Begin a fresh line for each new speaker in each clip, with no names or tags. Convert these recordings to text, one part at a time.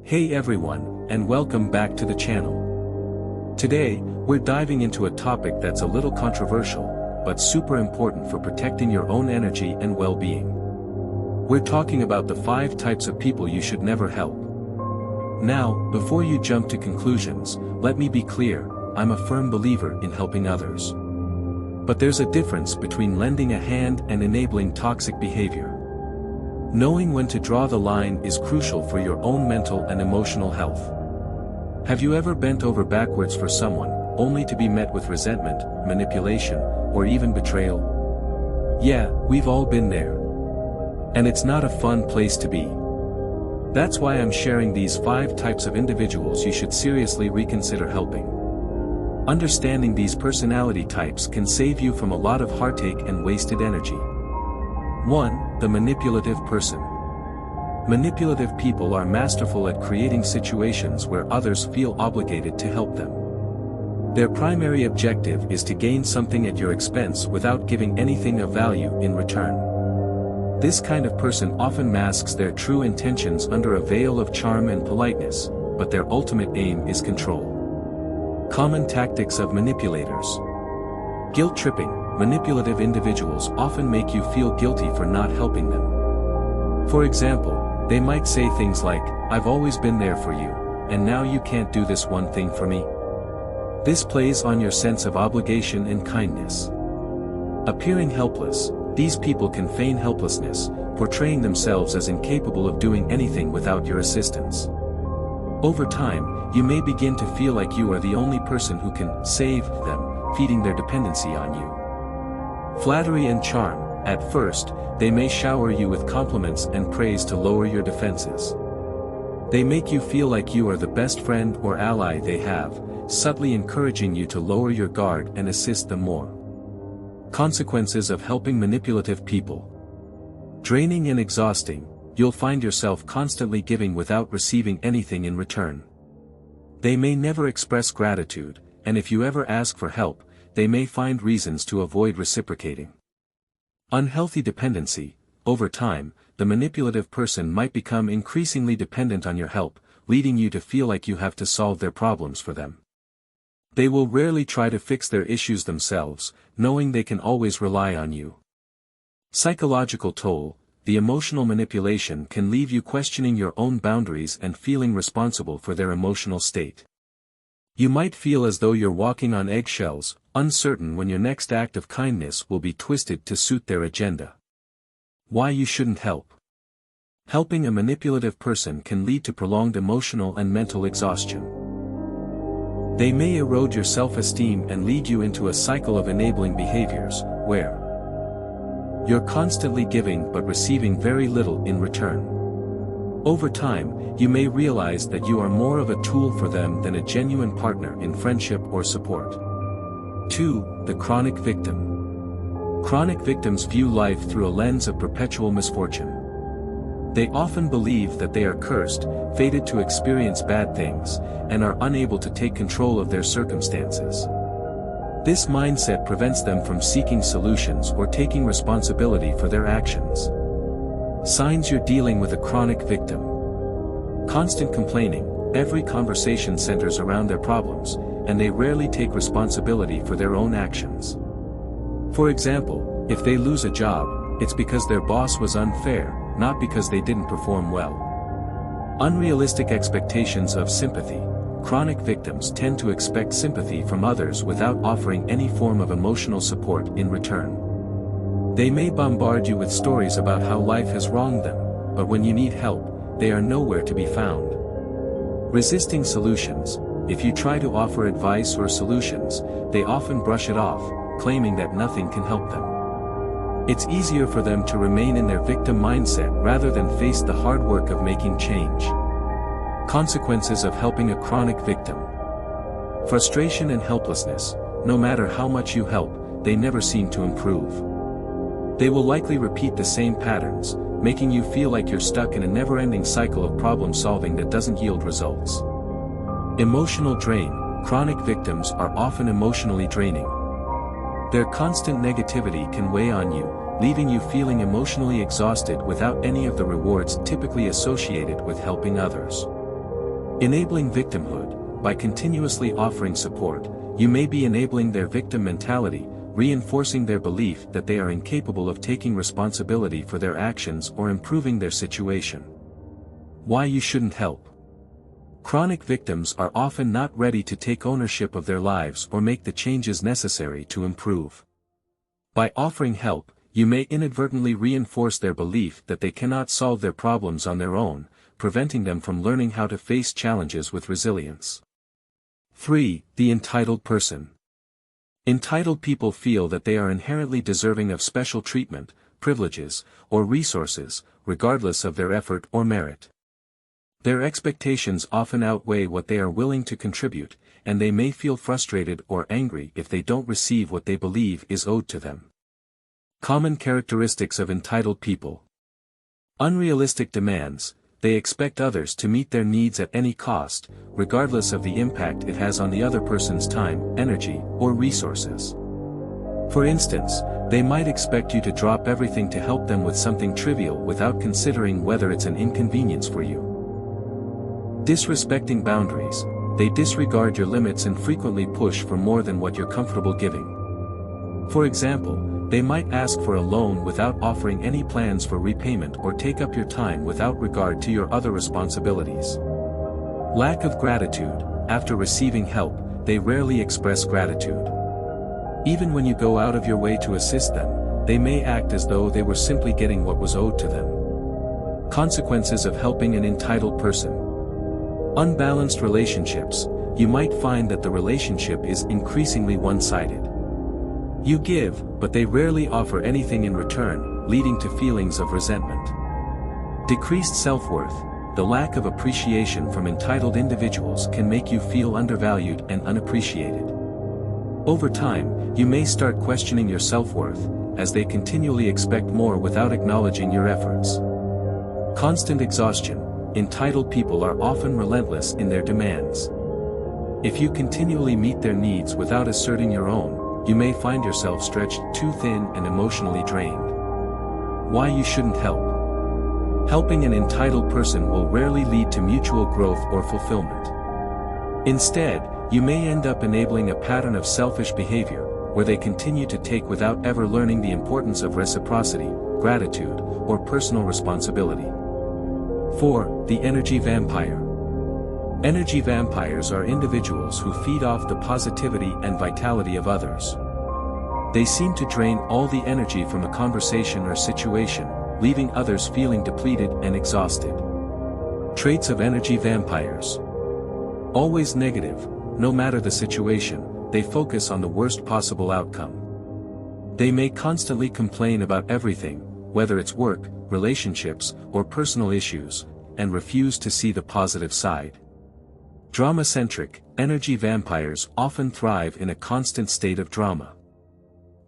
Hey everyone, and welcome back to the channel. Today, we're diving into a topic that's a little controversial, but super important for protecting your own energy and well-being. We're talking about the 5 types of people you should never help. Now, before you jump to conclusions, let me be clear, I'm a firm believer in helping others. But there's a difference between lending a hand and enabling toxic behavior. Knowing when to draw the line is crucial for your own mental and emotional health. Have you ever bent over backwards for someone, only to be met with resentment, manipulation, or even betrayal? Yeah, we've all been there. And it's not a fun place to be. That's why I'm sharing these 5 types of individuals you should seriously reconsider helping. Understanding these personality types can save you from a lot of heartache and wasted energy. 1. The manipulative person. Manipulative people are masterful at creating situations where others feel obligated to help them. Their primary objective is to gain something at your expense without giving anything of value in return. This kind of person often masks their true intentions under a veil of charm and politeness, but their ultimate aim is control. Common tactics of manipulators. Guilt tripping. Manipulative individuals often make you feel guilty for not helping them. For example, they might say things like, "I've always been there for you, and now you can't do this one thing for me." This plays on your sense of obligation and kindness. Appearing helpless, these people can feign helplessness, portraying themselves as incapable of doing anything without your assistance. Over time, you may begin to feel like you are the only person who can save them, feeding their dependency on you. Flattery and charm. At first, they may shower you with compliments and praise to lower your defenses. They make you feel like you are the best friend or ally they have, subtly encouraging you to lower your guard and assist them more. Consequences of helping manipulative people. Draining and exhausting. You'll find yourself constantly giving without receiving anything in return. They may never express gratitude, and if you ever ask for help, they may find reasons to avoid reciprocating. Unhealthy dependency. Over time, the manipulative person might become increasingly dependent on your help, leading you to feel like you have to solve their problems for them. They will rarely try to fix their issues themselves, knowing they can always rely on you. Psychological toll. The emotional manipulation can leave you questioning your own boundaries and feeling responsible for their emotional state. You might feel as though you're walking on eggshells, uncertain when your next act of kindness will be twisted to suit their agenda. Why you shouldn't help. Helping a manipulative person can lead to prolonged emotional and mental exhaustion. They may erode your self-esteem and lead you into a cycle of enabling behaviors, where you're constantly giving but receiving very little in return. Over time, you may realize that you are more of a tool for them than a genuine partner in friendship or support. 2. The chronic victim. Chronic victims view life through a lens of perpetual misfortune. They often believe that they are cursed, fated to experience bad things, and are unable to take control of their circumstances. This mindset prevents them from seeking solutions or taking responsibility for their actions. Signs you're dealing with a chronic victim. Constant complaining. Every conversation centers around their problems, and they rarely take responsibility for their own actions. For example, if they lose a job, it's because their boss was unfair, not because they didn't perform well. Unrealistic expectations of sympathy. Chronic victims tend to expect sympathy from others without offering any form of emotional support in return. They may bombard you with stories about how life has wronged them, but when you need help, they are nowhere to be found. Resisting solutions. If you try to offer advice or solutions, they often brush it off, claiming that nothing can help them. It's easier for them to remain in their victim mindset rather than face the hard work of making change. Consequences of helping a chronic victim. Frustration and helplessness. No matter how much you help, they never seem to improve. They will likely repeat the same patterns, making you feel like you're stuck in a never-ending cycle of problem-solving that doesn't yield results. Emotional drain. Chronic victims are often emotionally draining. Their constant negativity can weigh on you, leaving you feeling emotionally exhausted without any of the rewards typically associated with helping others. Enabling victimhood. By continuously offering support, you may be enabling their victim mentality, reinforcing their belief that they are incapable of taking responsibility for their actions or improving their situation. Why you shouldn't help. Chronic victims are often not ready to take ownership of their lives or make the changes necessary to improve. By offering help, you may inadvertently reinforce their belief that they cannot solve their problems on their own, preventing them from learning how to face challenges with resilience. 3. The entitled person. Entitled people feel that they are inherently deserving of special treatment, privileges, or resources, regardless of their effort or merit. Their expectations often outweigh what they are willing to contribute, and they may feel frustrated or angry if they don't receive what they believe is owed to them. Common characteristics of entitled people. Unrealistic demands. They expect others to meet their needs at any cost, regardless of the impact it has on the other person's time, energy, or resources. For instance, they might expect you to drop everything to help them with something trivial without considering whether it's an inconvenience for you. Disrespecting boundaries. They disregard your limits and frequently push for more than what you're comfortable giving. For example, they might ask for a loan without offering any plans for repayment or take up your time without regard to your other responsibilities. Lack of gratitude. After receiving help, they rarely express gratitude. Even when you go out of your way to assist them, they may act as though they were simply getting what was owed to them. Consequences of helping an entitled person. Unbalanced relationships. You might find that the relationship is increasingly one-sided. You give, but they rarely offer anything in return, leading to feelings of resentment. Decreased self-worth. The lack of appreciation from entitled individuals can make you feel undervalued and unappreciated. Over time, you may start questioning your self-worth, as they continually expect more without acknowledging your efforts. Constant exhaustion. Entitled people are often relentless in their demands. If you continually meet their needs without asserting your own, you may find yourself stretched too thin and emotionally drained. Why you shouldn't help. Helping an entitled person will rarely lead to mutual growth or fulfillment. Instead, you may end up enabling a pattern of selfish behavior, where they continue to take without ever learning the importance of reciprocity, gratitude, or personal responsibility. 4. The energy vampire. Energy vampires are individuals who feed off the positivity and vitality of others. They seem to drain all the energy from a conversation or situation, leaving others feeling depleted and exhausted. Traits of energy vampires. Always negative. No matter the situation, they focus on the worst possible outcome. They may constantly complain about everything, whether it's work, relationships, or personal issues, and refuse to see the positive side. Drama-centric. Energy vampires often thrive in a constant state of drama.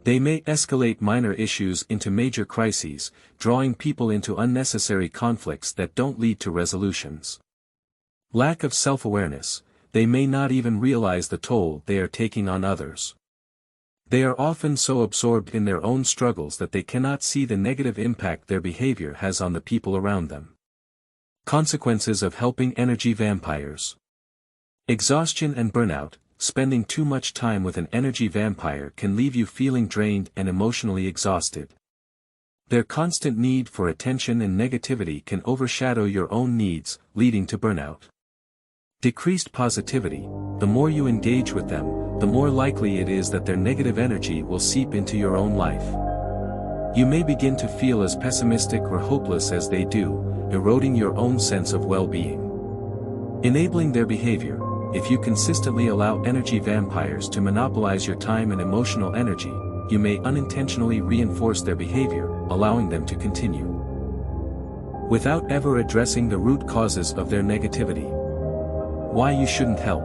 They may escalate minor issues into major crises, drawing people into unnecessary conflicts that don't lead to resolutions. Lack of self-awareness. They may not even realize the toll they are taking on others. They are often so absorbed in their own struggles that they cannot see the negative impact their behavior has on the people around them. Consequences of helping energy vampires. Exhaustion and burnout. Spending too much time with an energy vampire can leave you feeling drained and emotionally exhausted. Their constant need for attention and negativity can overshadow your own needs, leading to burnout. Decreased positivity. The more you engage with them, the more likely it is that their negative energy will seep into your own life. You may begin to feel as pessimistic or hopeless as they do, eroding your own sense of well-being. Enabling their behavior. If you consistently allow energy vampires to monopolize your time and emotional energy, you may unintentionally reinforce their behavior, allowing them to continue. Without ever addressing the root causes of their negativity. Why you shouldn't help.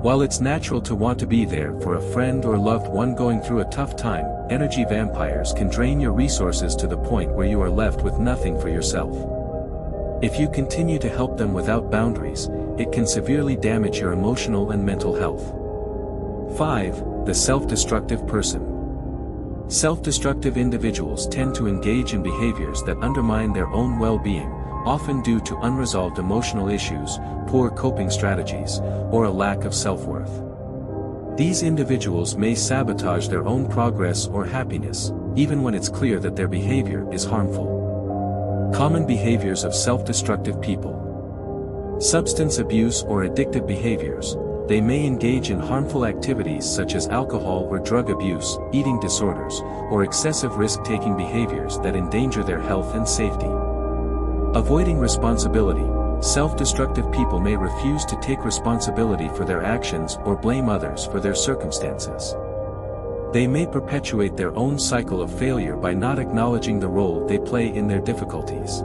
While it's natural to want to be there for a friend or loved one going through a tough time, energy vampires can drain your resources to the point where you are left with nothing for yourself. If you continue to help them without boundaries, it can severely damage your emotional and mental health. 5. The self-destructive person. Self-destructive individuals tend to engage in behaviors that undermine their own well-being, often due to unresolved emotional issues, poor coping strategies, or a lack of self-worth. These individuals may sabotage their own progress or happiness, even when it's clear that their behavior is harmful. Common behaviors of self-destructive people. Substance abuse or addictive behaviors. They may engage in harmful activities such as alcohol or drug abuse, eating disorders, or excessive risk-taking behaviors that endanger their health and safety. Avoiding responsibility. Self-destructive people may refuse to take responsibility for their actions or blame others for their circumstances. They may perpetuate their own cycle of failure by not acknowledging the role they play in their difficulties.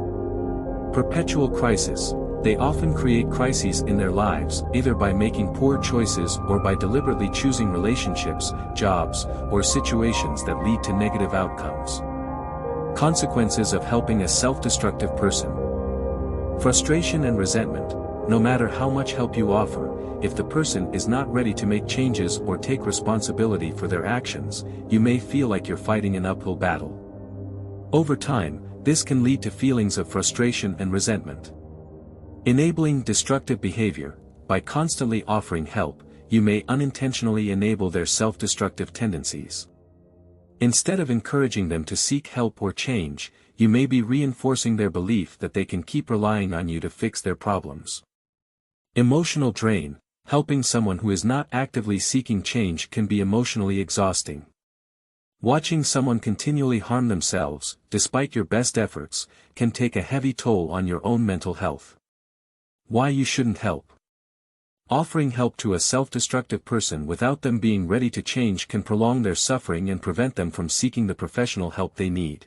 Perpetual crisis. They often create crises in their lives, either by making poor choices or by deliberately choosing relationships, jobs, or situations that lead to negative outcomes. Consequences of helping a self-destructive person. Frustration and resentment. No matter how much help you offer, if the person is not ready to make changes or take responsibility for their actions, you may feel like you're fighting an uphill battle. Over time, this can lead to feelings of frustration and resentment. Enabling destructive behavior. By constantly offering help, you may unintentionally enable their self-destructive tendencies. Instead of encouraging them to seek help or change, you may be reinforcing their belief that they can keep relying on you to fix their problems. Emotional drain. Helping someone who is not actively seeking change can be emotionally exhausting. Watching someone continually harm themselves, despite your best efforts, can take a heavy toll on your own mental health. Why you shouldn't help. Offering help to a self-destructive person without them being ready to change can prolong their suffering and prevent them from seeking the professional help they need.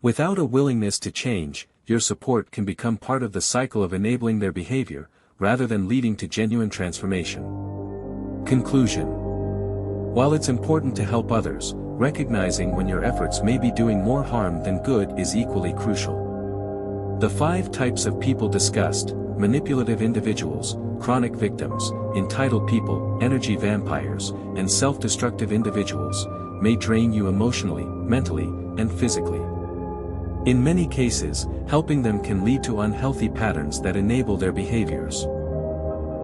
Without a willingness to change, your support can become part of the cycle of enabling their behavior, rather than leading to genuine transformation. Conclusion. While it's important to help others, recognizing when your efforts may be doing more harm than good is equally crucial. The 5 types of people discussed: manipulative individuals, chronic victims, entitled people, energy vampires, and self-destructive individuals, may drain you emotionally, mentally, and physically. In many cases, helping them can lead to unhealthy patterns that enable their behaviors.